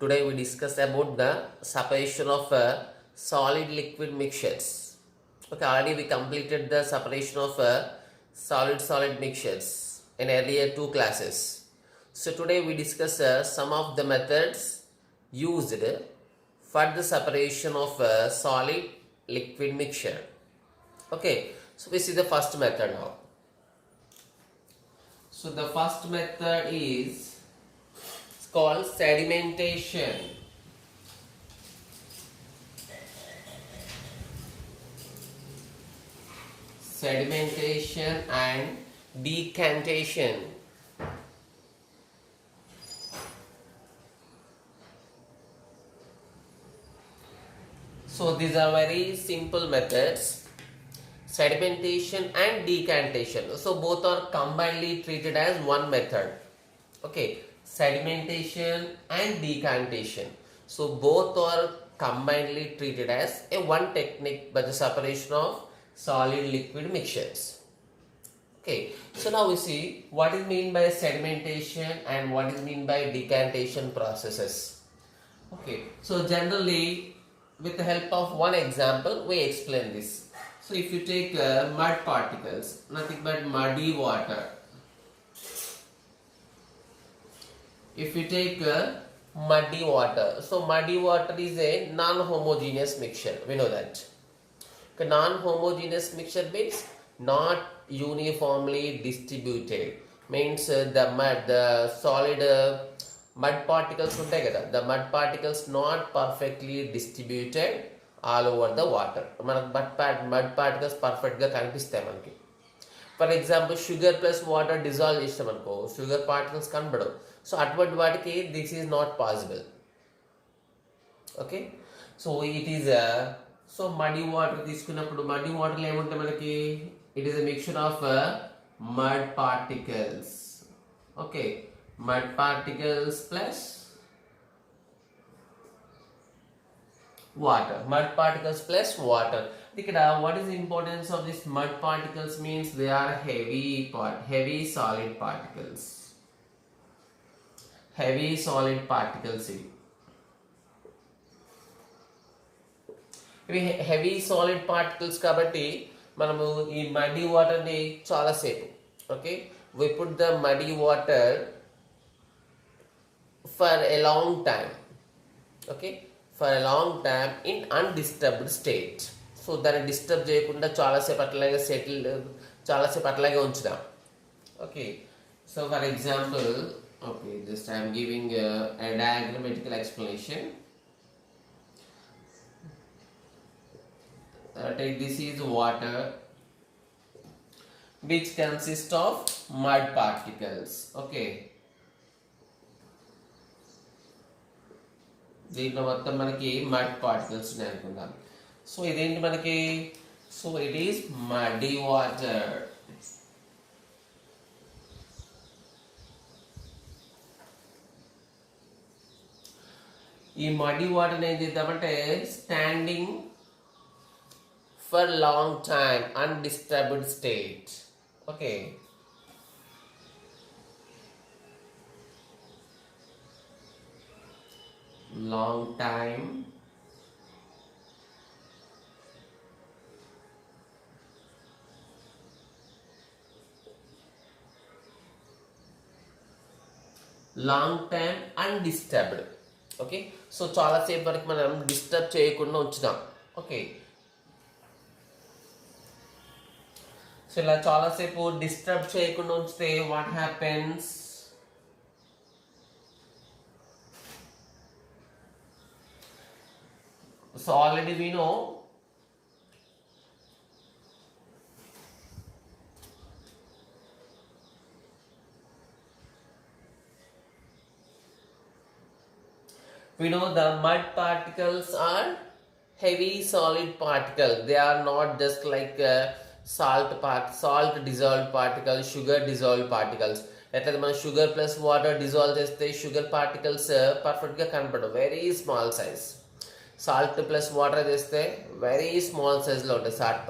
Today we discuss about the separation of solid liquid mixtures. Okay, already we completed the separation of solid mixtures in earlier two classes. So today we discuss some of the methods used for the separation of solid liquid mixture. Okay, so we see the first method now. So the first method is called sedimentation. Sedimentation and decantation. So these are very simple methods. Sedimentation and decantation. So both are combinedly treated as one method. Okay, sedimentation and decantation. So both are combinedly treated as a one technique by the separation of solid liquid mixtures. Okay, so now we see what is mean by sedimentation and what is mean by decantation processes. Okay, so generally with the help of one example we explain this. So if you take mud particles, nothing but muddy water. If you take muddy water, so muddy water is a non-homogeneous mixture, we know that. Okay, non-homogeneous mixture means not uniformly distributed, means the solid mud particles ఉంటాయి కదా, the mud particles not perfectly distributed all over the water. మనకు mud particles perfect గా కనిపిస్తాయి మనకి. For example sugar plus water dissolve చేస్తాం అనుకో, sugar particles కనబడవు. So అటువంటి వాటికి this is not possible. Okay, so it is so muddy water తీసుకున్నప్పుడు మడీ వాటర్లో ఏముంటాయి మనకి, it is a mixture of mud particles. Okay, mud particles plus water. Mud particles plus water. Ikkada what is the importance of this mud particles means they are heavy solid particles. Heavy solid particles ఇవి heavy solid particles కాబట్టి మనము ఈ muddy వాటర్ని చాలాసేపు, okay, we put the muddy water for a long time, okay, for a long time in undisturbed state. So దాన్ని disturb చేయకుండా చాలాసేపు అట్లాగే చాలాసేపు అట్లాగే ఉంచుదాం. Okay, so for example, okay, just I'm giving a diagrammatical explanation. Take this is water which consists of mud particles. Okay, దీంట్లో మొత్తం మనకి మడ్ పార్టికల్స్ ఉన్నాయి అనుకుందాం. సో ఇదేంటి మనకి, so it is muddy water. ఈ మడ్డీ వాటర్ ఏం చేద్దామంటే standing for long time undisturbed state. Okay, long time undisturbed. Okay, so చాలాసేపు వరకు మనం డిస్టర్బ్ చేయకుండా ఉంచుదాం. ఓకే, సో ఇలా చాలాసేపు డిస్టర్బ్ చేయకుండా ఉంచితే what happens, so already we know the mud particles are heavy solid particles. They are not just like salt dissolved particles, sugar dissolved particles. ఎట్లా మనం షుగర్ ప్లస్ వాటర్ డిజాల్వ్ చేస్తే sugar particles పర్ఫెక్ట్గా కనపడవు, very small size. Salt plus water చేస్తే very small సైజ్లో ఉంటాయి salt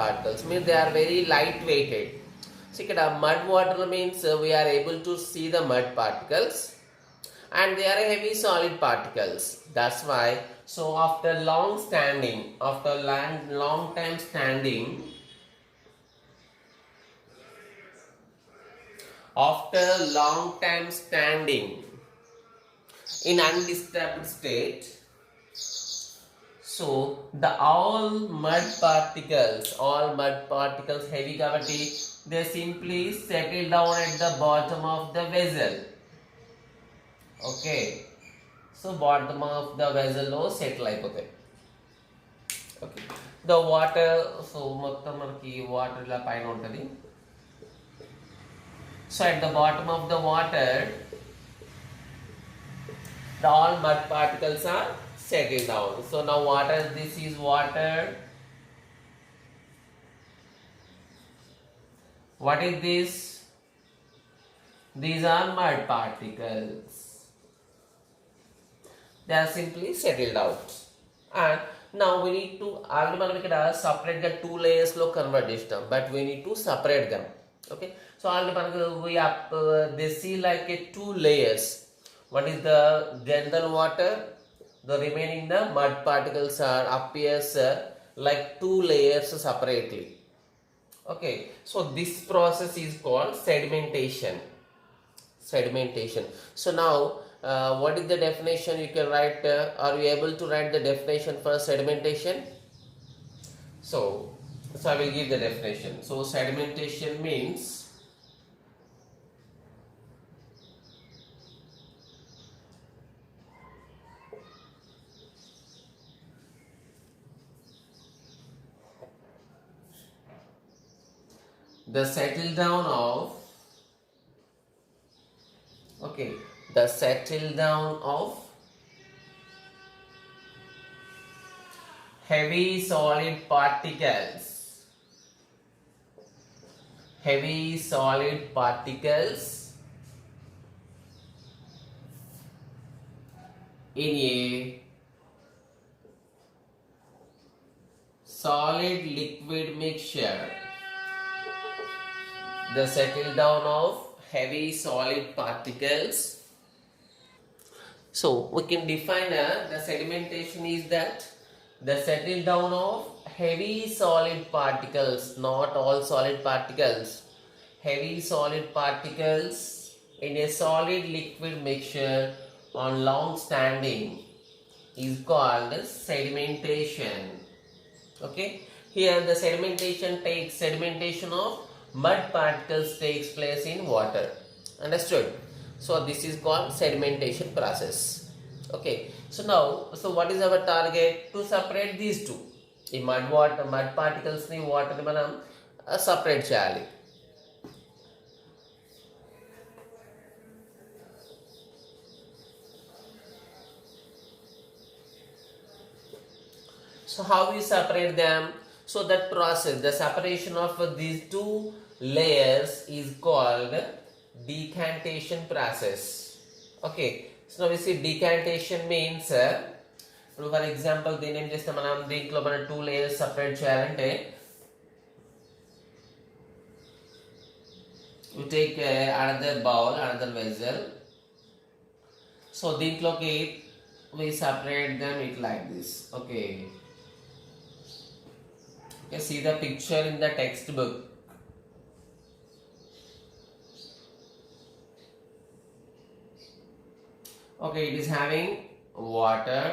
particles means they are very light weighted. So ఇక్కడ mud water means we are able to see the mud particles and they are heavy solid particles. That's why. So after long standing, after long time standing, after long time standing in undisturbed state, so the all mud particles, heavy cavity, they simply settle down at the bottom of the vessel. Okay, so bottom of the vessel lo settle అయిపోతాయి. Okay, the water, so మొత్తం మనకి water ఇలా పైన ఉంటుంది. So at the bottom of the water, the all mud particles are settled down. So now water, this is water. What is this? These are mud particles. They are simply settled out. And now we need to already మనం ఇక్కడ separate the two layers లో convert చేస్తాం, but we need to separate them. Okay, so already మనకు we they see like a two layers. What is the general water? The remaining the mud particles are appears like two layers separately. Okay, so this process is called sedimentation. So now what is the definition? You can write, are you able to write the definition for sedimentation? So I will give the definition. So sedimentation means the settle down of heavy solid particles in a solid liquid mixture. The settle down of heavy solid particles. So we can define the sedimentation is that the settle down of heavy solid particles, not all solid particles, heavy solid particles in a solid liquid mixture on long standing is called sedimentation. Okay, here the sedimentation of mud particles takes place in water. Understood? So this is called sedimentation process. Okay, so now, so what is our target? To separate these two. ఈ mud particles ని water ని మనం separate చేయాలి. So how we separate them? So that process, the separation of these two layers is called decantation process. Okay, so now we see decantation means for example దీని ఏం చేస్తే మనం దీంట్లో మనం two layers separate చేయాలంటే you take another bowl, another vessel. So దీంట్లోకి we separate them it like this. Okay, see the picture in the textbook. Okay, it is having water,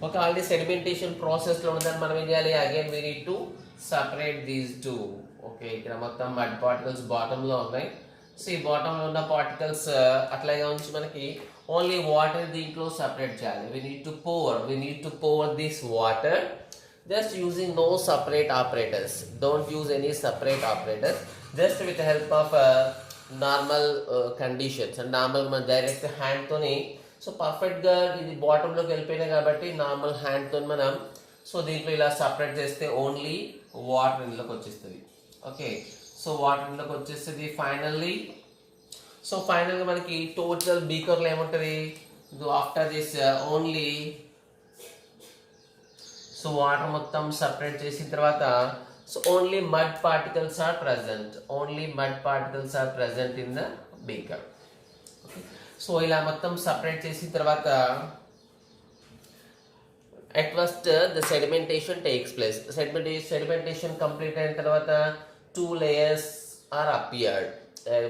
okay, all the sedimentation process lo undan manam em cheyali, again we need to separate these two. Okay, ikkada mottham mud particles bottom lo unnai. See bottom lo unna particles atlage unchi manaki only water deentlo separate cheyali. We need to pour this water just using no separate apparatus. Don't use any separate apparatus, just with the help of normal conditions and normal direct hand toni. So పర్ఫెక్ట్గా ఇది బాటంలోకి వెళ్ళిపోయినాయి కాబట్టి normal హ్యాండ్తో మనం so దీంట్లో ఇలా separate చేస్తే only water ఇందులోకి వచ్చేస్తుంది. ఓకే, సో వాటర్ ఇందులోకి వచ్చేస్తుంది ఫైనల్లీ. సో ఫైనల్గా మనకి టోటల్ బీకర్లో ఏముంటుంది, after this only so water మొత్తం సపరేట్ చేసిన తర్వాత so only mud particles are present, only mud particles are present in the beaker. So ఇలా మొత్తం సపరేట్ చేసిన తర్వాత at first the sedimentation takes place. Sedimentation complete అయిన తర్వాత two layers are appeared.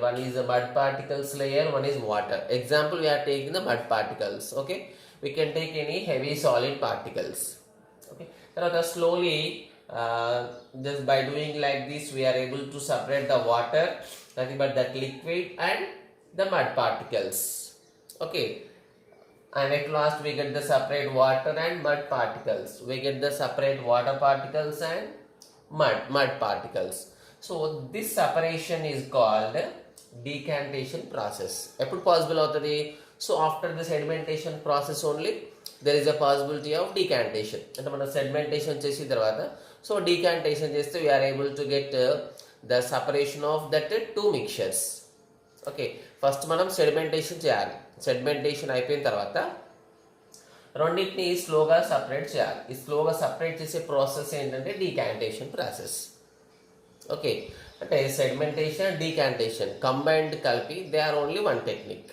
One is the mud particles layer, one is water. Example, we are taking the mud particles. Okay, we can take any heavy solid particles. Okay, తర్వాత slowly just by doing like this we are able to separate the water, nothing but that liquid and the mud particles. Okay, and at last we get the separate water and mud particles. We get the separate water particles and mud particles. So this separation is called decantation process. Eppadu possible avutadi? So after the sedimentation process only there is a possibility of decantation. Ante mana sedimentation chesi tarvata so decantation chesthe we are able to get the separation of that two mixtures. Okay, first మనం sedimentation చేయాలి. Sedimentation అయిపోయిన తర్వాత రెండింటిని స్లోగా separate చేయాలి. ఈ స్లోగా separate చేసే ప్రాసెస్ ఏంటంటే డీకాంటేషన్ ప్రాసెస్. ఓకే, అంటే సెడిమెంటేషన్ డీకాంటేషన్ కంబైన్డ్ కలిపి they are only one technique.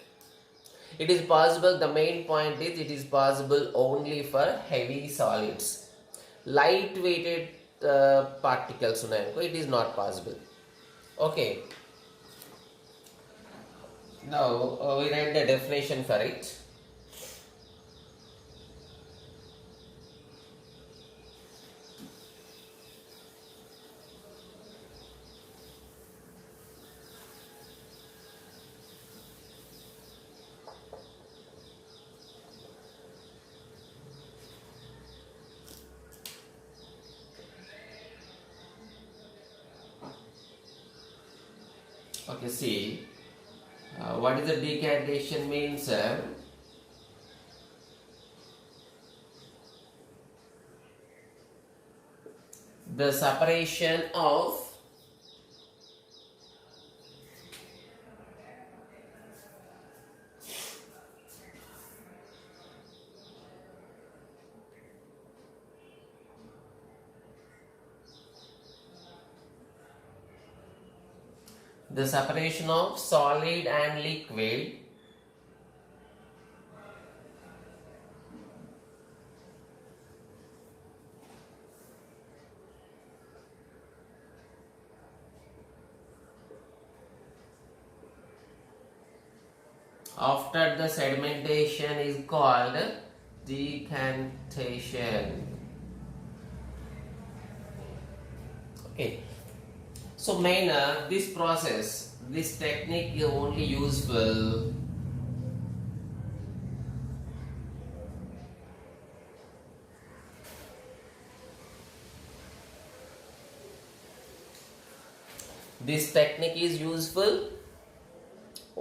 It is possible, the main point is it is possible only for heavy solids. Light weighted particles ఉన్నాయనుకో it is not possible. Okay, now we write the definition for it. Okay, see. What is the decantation means? The separation of solid and liquid after the sedimentation is called decantation. Okay, so main this process, this technique is only useful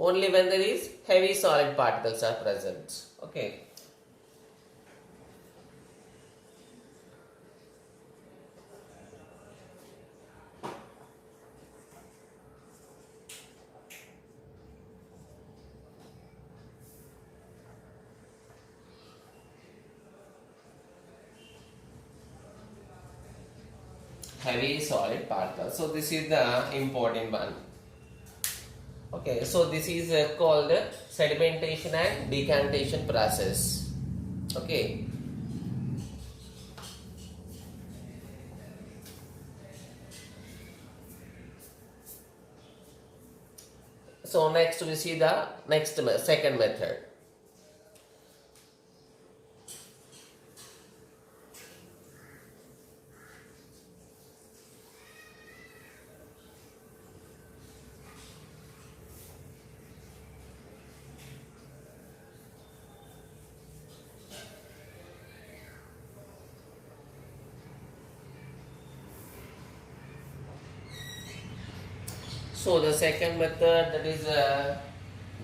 only when there is heavy solid particles are present. Okay, heavy solid particles. So this is the important one. Okay, so this is called sedimentation and decantation process. Okay, so next we see the second method. So the second method, that is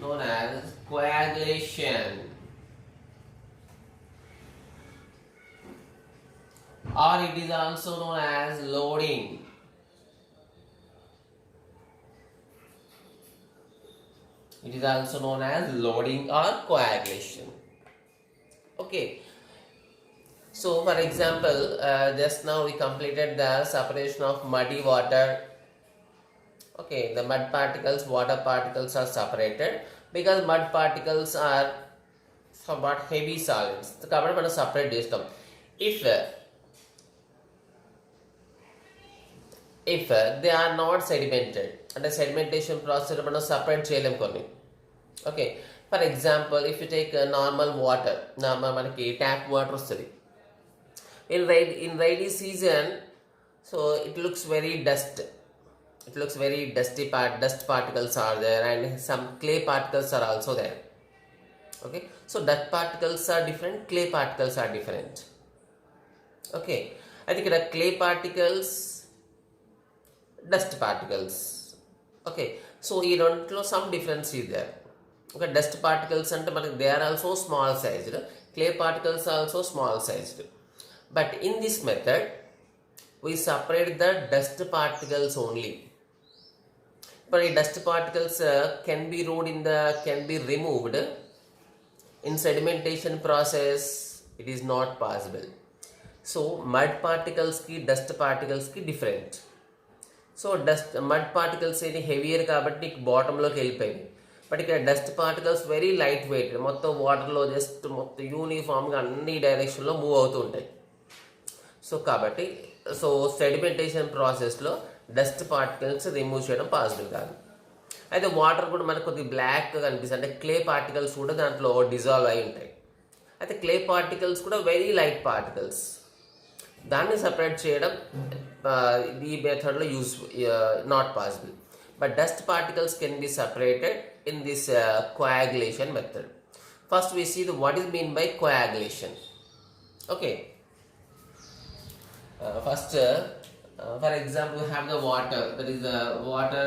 known as coagulation, or it is also known as loading. It is also known as loading or coagulation. Okay. So for example, just now we completed the separation of muddy water. Okay, the mud particles, water particles are separated because mud particles are somewhat heavy solids. కాబట్టి మనం separate చేస్తాం. If they are not sedimented, అంటే sedimentation process మనం separate చేయలేం కొన్ని. Okay, for example, if you take normal water, మనకి tap water వస్తుంది. In rainy season, so it looks very dust. It looks very dusty dust particles are there and some clay particles are also there. Okay, so dust particles are different, clay particles are different. Okay, I think the clay particles, dust particles. Okay, so you don't know some difference is there. Okay, dust particles and they are also small sized, clay particles are also small sized, but in this method we separate the dust particles only. But dust particles can be removed in sedimentation process. It is not possible. So mud particles ki dust particles ki different. So mud particles any heavier kabatti bottom loki vellipoyindi, but ikkada dust particles very light weight, mottham water lo just mottham uniform ga anni direction lo move avutu untayi. So kabatti sedimentation process lo dust particles remove చేయడం possible కాదు. అయితే water కూడా మనకు కొద్దిగా బ్లాక్గా కనిపిస్తుంది, అంటే clay particles కూడా దాంట్లో డిజాల్వ్ అయి ఉంటాయి. అయితే క్లే పార్టికల్స్ కూడా వెరీ లైట్ పార్టికల్స్, దాన్ని సపరేట్ చేయడం ఈ మెథడ్లో not possible. But dust particles can be separated in this coagulation method. First we see what is mean by coagulation. Okay, first for example, we have the water. That is the water.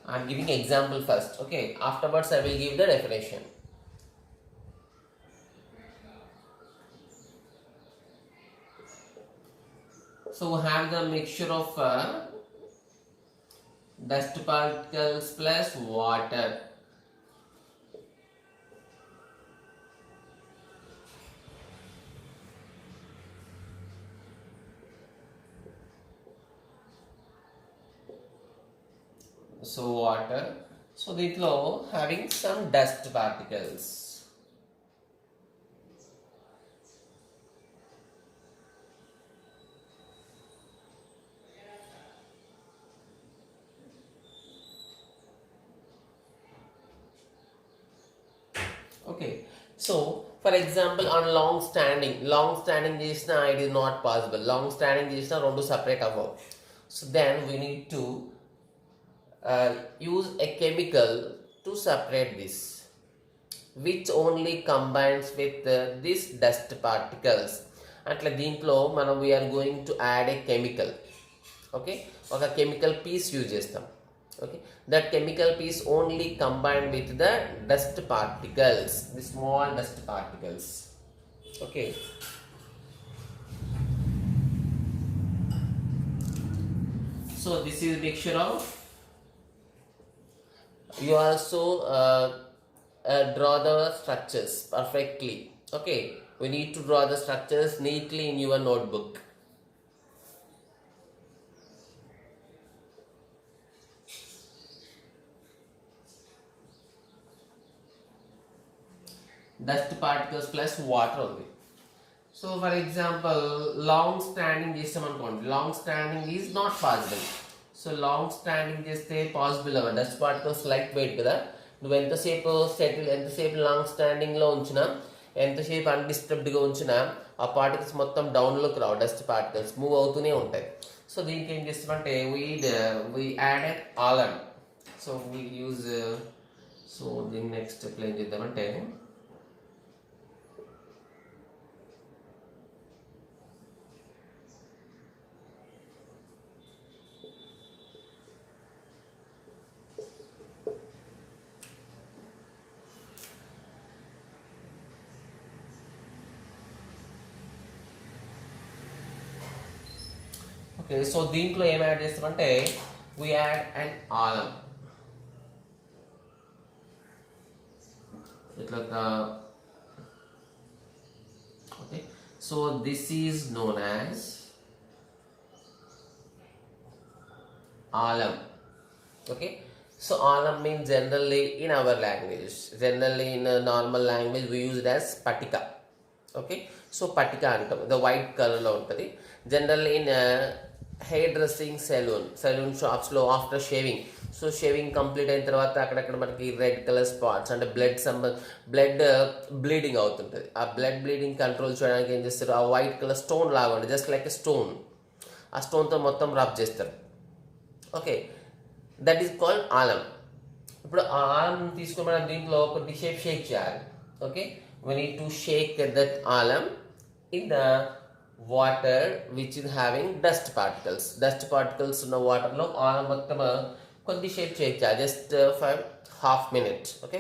I am giving example first. Okay, afterwards I will give the definition. So we have the mixture of dust particles plus water. So water, so దీంట్లో having some dust particles. Okay, so for example on long standing చేసిన it is not possible. Long standing చేసిన రెండు separate అవ్వవు. So then we need to use a chemical to separate this, which only combines with these dust particles. అట్లా దీంట్లో మనం we are going to add a chemical. Okay, ఒక chemical piece use చేస్తాం. Okay, that chemical piece only combined with the dust particles, the small dust particles. Okay, so this is mixture of. You also draw the structures perfectly. Okay, we need to draw the structures neatly in your notebook. Dust particles plus water only. So for example, long standing చేస్తాం అనుకోండి, long standing is not possible. So long standing చేస్తే possible అవ్వ, dust particles light weight కదా, నువ్వు ఎంతసేపు long స్టాండింగ్లో ఉంచినా, ఎంతసేపు అన్డిస్టర్బ్డ్గా ఉంచినా ఆ particles మొత్తం డౌన్లోకి రావు, డస్ట్ పార్టికల్స్ మూవ్ అవుతూనే ఉంటాయి. సో దీనికి ఏం చేస్తామంటే we added alum. So we use so దీన్ని నెక్స్ట్ స్టెప్లో ఏం చేద్దామంటే ఓకే, సో దీంట్లో ఏం యాడ్ చేస్తామంటే we add an alum. Okay, so this is known as alum. Okay, so alum means generally in our language, generally in a normal language we use it as patika. Okay, so patika antam, the white color lo untadi. Generally in a hairdressing salon shops lo after shaving, so shaving complete అయిన తర్వాత అక్కడక్కడ మనకి red colour spots అంటే blood bleeding అవుతుంటుంది. ఆ blood bleeding control చేయడానికి ఏం చేస్తారు, ఆ వైట్ కలర్ స్టోన్ లాగా ఉంటుంది, జస్ట్ లైక్ ఎ స్టోన్, ఆ స్టోన్తో మొత్తం రబ్ చేస్తారు. Okay, that is called alum. ఇప్పుడు ఆ ఆలం తీసుకుని మనం దీంట్లో కొద్దిసేపు షేక్ చేయాలి. Okay, we need to shake that alum in the water which is having dust particles ఉన్న వాటర్లో ఆలం మొత్తం కొద్దిసేపు షేక్ చేయాలి, just for half minute. Okay,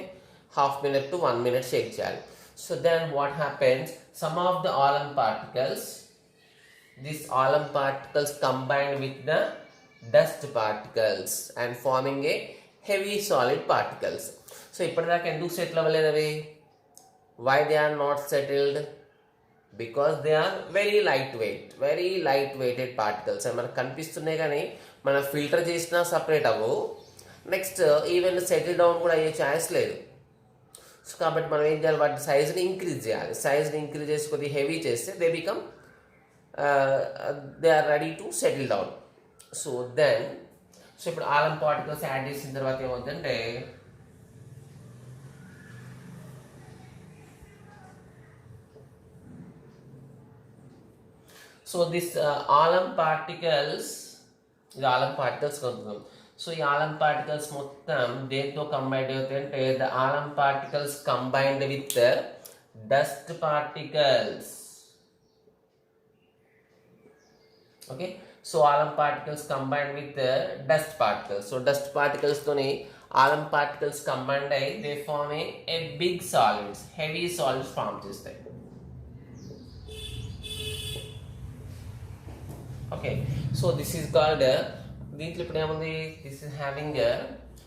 half minute to 1 minute shake చేయాలి. So then what happens, some of the alum particles, these alum particles combined with the dust particles and forming a heavy solid particles. So ఇప్పటిదాకా ఎందుకు settle అవ్వలేదు అవి? Why they are not settled? Because they are very lightweighted particles. And మనకు కనిపిస్తున్నాయి కానీ మనం filter చేసినా separate అవ్వవు, నెక్స్ట్ ఈవెన్ సెటిల్ డౌన్ కూడా అయ్యే ఛాన్స్ లేదు. సో కాబట్టి మనం ఏం చేయాలి, వాటి సైజ్ని ఇంక్రీజ్ చేయాలి. సైజ్ని ఇంక్రీజ్ చేసి కొద్దిగా హెవీ చేస్తే they become they are ready to settle down. So ఇప్పుడు ఆలం పార్టికల్స్ యాడ్ చేసిన తర్వాత ఏమవుతుందంటే, సో దిస్ ఆలం పార్టికల్స్, ఇది ఆలం పార్టికల్స్ కొంటున్నాం. సో ఈ ఆలం పార్టికల్స్ మొత్తం దేంతో కంబైండ్ అవుతాయంటే, the alum particles combined with dust particles. Okay, so alum particles combined with dust particles. So dust particles తోని ఆలం పార్టికల్స్ కంబైన్డ్ అయ్యి they form a big solids, heavy solids form చేస్తాయి. Okay, so this is called, దీంట్లో ఇప్పుడు ఏముంది, this is having,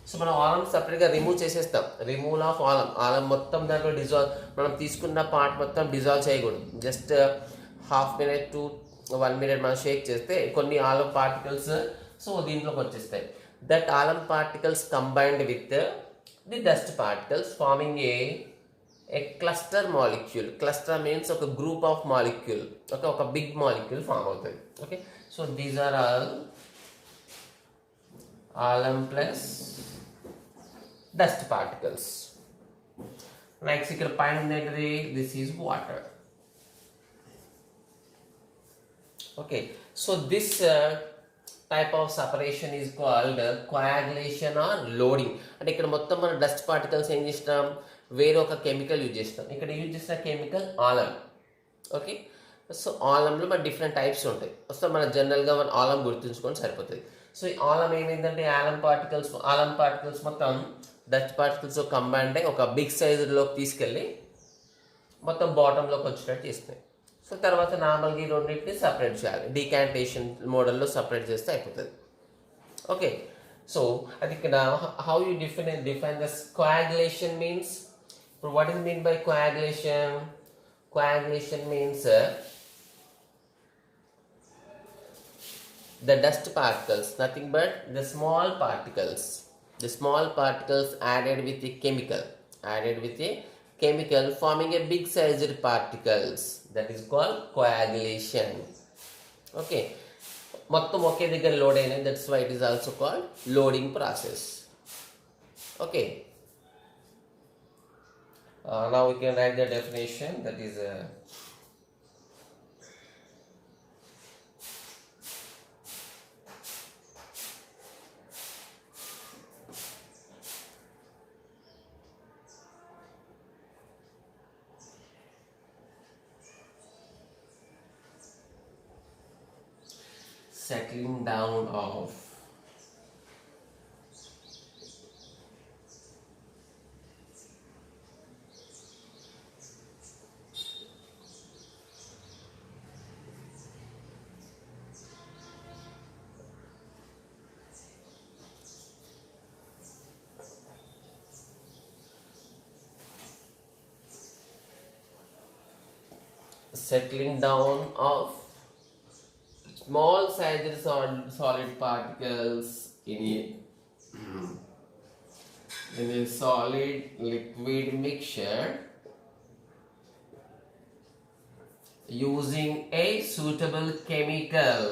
so మనం ఆలం సపరేట్గా remove చేసేస్తాం. Removal of Alam మొత్తం దాంట్లో డిజాల్వ్, మనం తీసుకున్న పార్ట్ మొత్తం డిజాల్వ్ చేయకూడదు. Just half minute to 1 minute మనం షేక్ చేస్తే కొన్ని ఆలం పార్టికల్స్ సో దీంట్లోకి వచ్చేస్తాయి. That alum particles combined with the dust particles forming a cluster molecule. Cluster means ఒక గ్రూప్ ఆఫ్ మాలిక్యూల్, ఒక బిగ్ మాలిక్యూల్ ఫామ్ అవుతుంది. Okay, so these are all alum plus dust particles. Next ఇక్కడ పైన ఉంది ఏంటిది, this is water. Okay, so this type of separation is called coagulation or loading. అంటే ఇక్కడ మొత్తం మన డస్ట్ పార్టికల్స్ ఏం చేసినాం, వేరే ఒక కెమికల్ యూజ్ చేసినాం. ఇక్కడ యూజ్ చేసిన కెమికల్ ఆలం. ఓకే, సో ఆలంలో మన డిఫరెంట్ టైప్స్ ఉంటాయి. సో మన జనరల్గా మన ఆలం గుర్తుంచుకొని సరిపోతుంది. సో ఈ ఆలం ఏమైందంటే ఆలం పార్టికల్స్ మొత్తం డస్ట్ పార్టికల్స్ కంబైండ్ అయ్యి ఒక బిగ్ సైజులోకి తీసుకెళ్ళి మొత్తం బాటంలోకి వచ్చేటట్టు చేస్తున్నాయి. సో తర్వాత నార్మల్గా ఈ రెండింటిని సపరేట్ చేయాలి, డీకాంటేషన్ మోడల్లో సపరేట్ చేస్తే అయిపోతుంది. ఓకే, సో అది ఇక్కడ how you define this coagulation means. What is mean by coagulation? Coagulation means the dust particles, nothing but the small particles added with a chemical forming a big sized particles, that is called coagulation. Okay, మొత్తం ఒకే దగ్గర load అయినది, that's why it is also called loading process. Okay, now we can write the definition, that is settling down of settling down of small sized solid particles in a solid liquid mixture using a suitable chemical.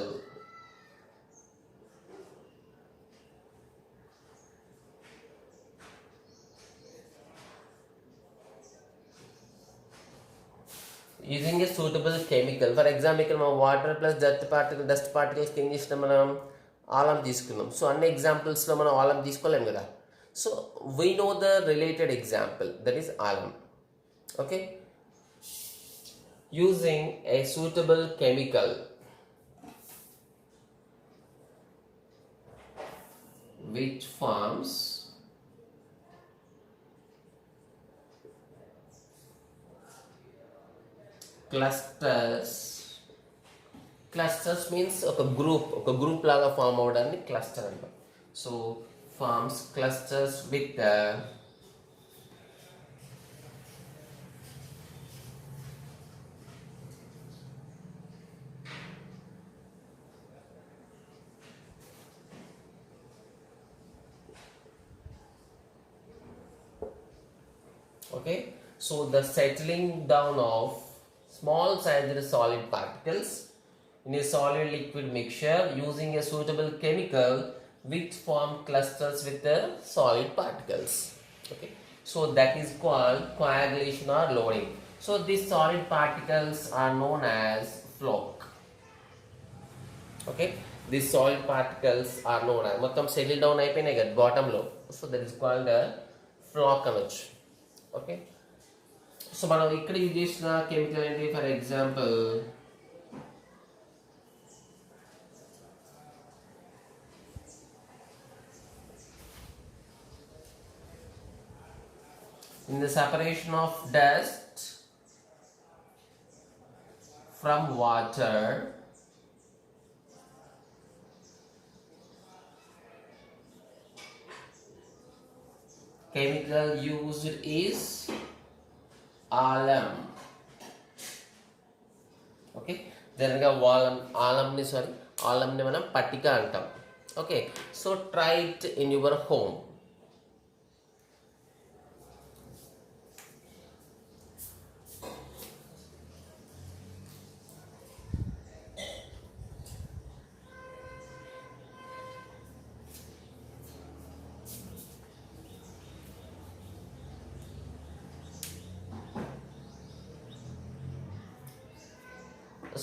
Using a suitable chemical. For example, water plus dust particles కి ఏం చేసినాం మనం ఆలం తీసుకున్నాం. So అన్ని ఎగ్జాంపుల్స్లో మనం ఆలం తీసుకోలేం కదా. So we know the related example, that is alum. Okay, using a suitable chemical which forms clusters means ఒక group లాగా ఫామ్ అవడాన్ని క్లస్టర్ అంటాం. So forms clusters with okay, so the settling down of small sized solid particles in a solid liquid mixture using a suitable chemical which form clusters with the solid particles. Okay, so that is called coagulation or loading. So these solid particles are known as floc. Okay, these solid particles are known as మొత్తం settle down అయిపోయినాయి కదా bottom లో. So that is called a floc అనొచ్చు. Okay, so మనం ఇక్కడ use చేసిన chemical ఏంటి? For example in the separation of dust from water, chemical used is alum. Okay, జనరల్గా ఆలంని మనం పట్టిక అంటాం. Okay, so try it in your home.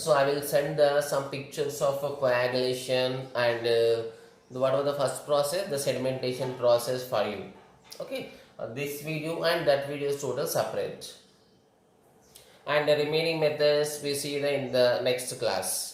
So I will send some pictures of coagulation and what was the first process, the sedimentation process for you. Okay, this video and that video is total separate, and the remaining methods we see in the next class.